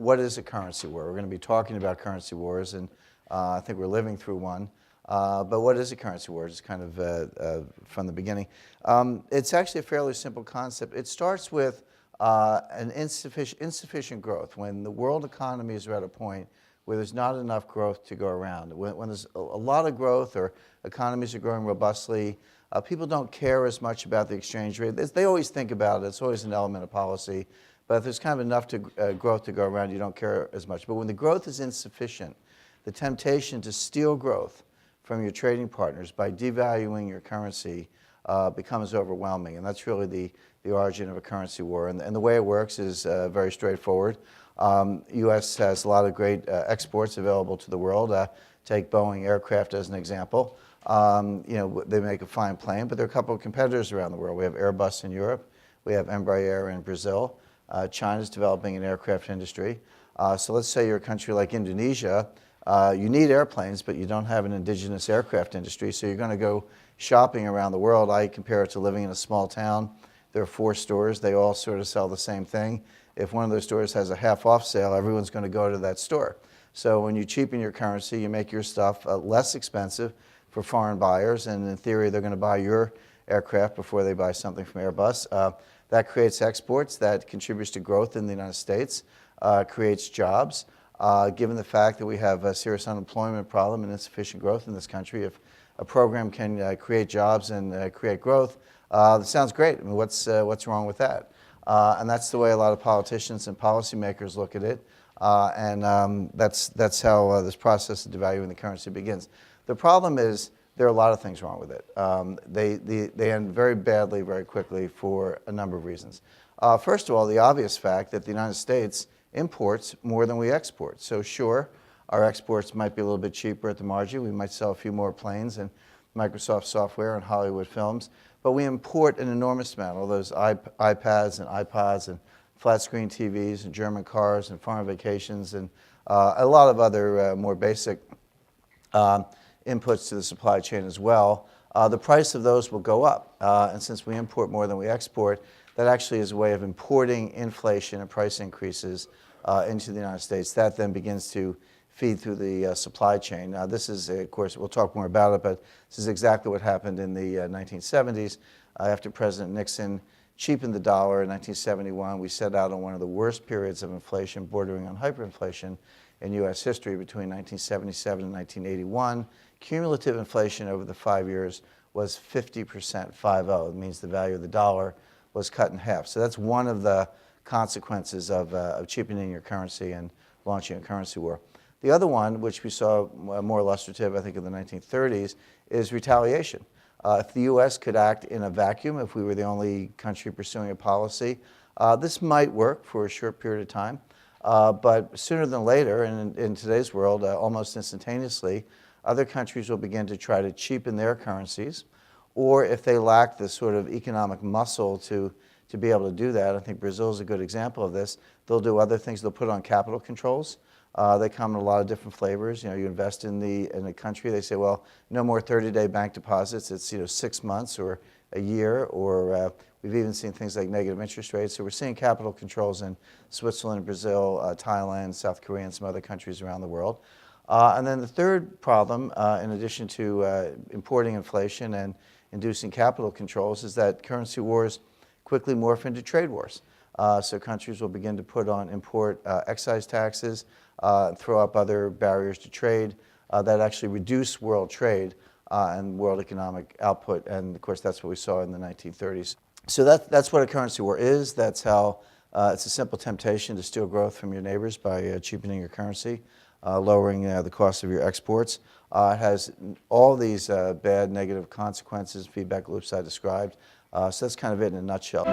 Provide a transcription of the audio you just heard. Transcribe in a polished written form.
what is a currency war? We're going to be talking about currency wars, and I think we're living through one. But what is a currency war? Just kind of from the beginning. It's actually a fairly simple concept. It starts with an insufficient growth. When the world economies are at a point where there's not enough growth to go around. When there's a lot of growth or economies are growing robustly, people don't care as much about the exchange rate. They always think about it. It's always an element of policy. But if there's kind of enough growth to go around, you don't care as much. But when the growth is insufficient, the temptation to steal growth from your trading partners by devaluing your currency becomes overwhelming. And that's really the origin of a currency war. And the way it works is very straightforward. U.S. has a lot of great exports available to the world. Take Boeing aircraft as an example. They make a fine plane, but there are a couple of competitors around the world. We have Airbus in Europe. We have Embraer in Brazil. China's developing an aircraft industry. So let's say you're a country like Indonesia. You need airplanes, but you don't have an indigenous aircraft industry, so you're going to go shopping around the world. I compare it to living in a small town. There are 4 stores. They all sort of sell the same thing. If one of those stores has a half-off sale, everyone's going to go to that store. So when you cheapen your currency, you make your stuff less expensive for foreign buyers, and in theory, they're going to buy your aircraft before they buy something from Airbus. That creates exports, that contributes to growth in the United States, creates jobs. Given the fact that we have a serious unemployment problem and insufficient growth in this country, if a program can create jobs and create growth, that sounds great. I mean, what's wrong with that? And that's the way a lot of politicians and policymakers look at it. That's how this process of devaluing the currency begins. The problem is there are a lot of things wrong with it. They end very badly, very quickly for a number of reasons. First of all, the obvious fact that the United States imports more than we export. So sure, our exports might be a little bit cheaper at the margin. We might sell a few more planes and Microsoft software and Hollywood films, but we import an enormous amount, all those iPads and iPods and flat screen TVs and German cars and foreign vacations and a lot of other more basic inputs to the supply chain as well. The price of those will go up. And since we import more than we export, that actually is a way of importing inflation and price increases into the United States. That then begins to feed through the supply chain. Now, this is, of course, we'll talk more about it, but this is exactly what happened in the 1970s. After President Nixon cheapened the dollar in 1971, we set out on one of the worst periods of inflation, bordering on hyperinflation in U.S. history between 1977 and 1981. Cumulative inflation over the 5 years was 50%, 50. It means the value of the dollar was cut in half. So that's one of the consequences of cheapening your currency and launching a currency war. The other one, which we saw more illustrative, I think, in the 1930s, is retaliation. If the U.S. could act in a vacuum, if we were the only country pursuing a policy, this might work for a short period of time. But sooner than later, and in today's world, almost instantaneously, other countries will begin to try to cheapen their currencies. Or if they lack the sort of economic muscle to be able to do that, I think Brazil is a good example of this, they'll do other things. They'll put on capital controls. They come in a lot of different flavors. You know, you invest in a country, they say, well, no more 30-day bank deposits. It's 6 months or a year, or we've even seen things like negative interest rates. So we're seeing capital controls in Switzerland, Brazil, Thailand, South Korea, and some other countries around the world. And then the third problem, in addition to importing inflation and inducing capital controls, is that currency wars quickly morph into trade wars. So countries will begin to import excise taxes, throw up other barriers to trade that actually reduce world trade and world economic output. And of course, that's what we saw in the 1930s. So that's what a currency war is. That's how it's a simple temptation to steal growth from your neighbors by cheapening your currency, lowering the cost of your exports. It has all these bad negative consequences, feedback loops I described. So that's kind of it in a nutshell.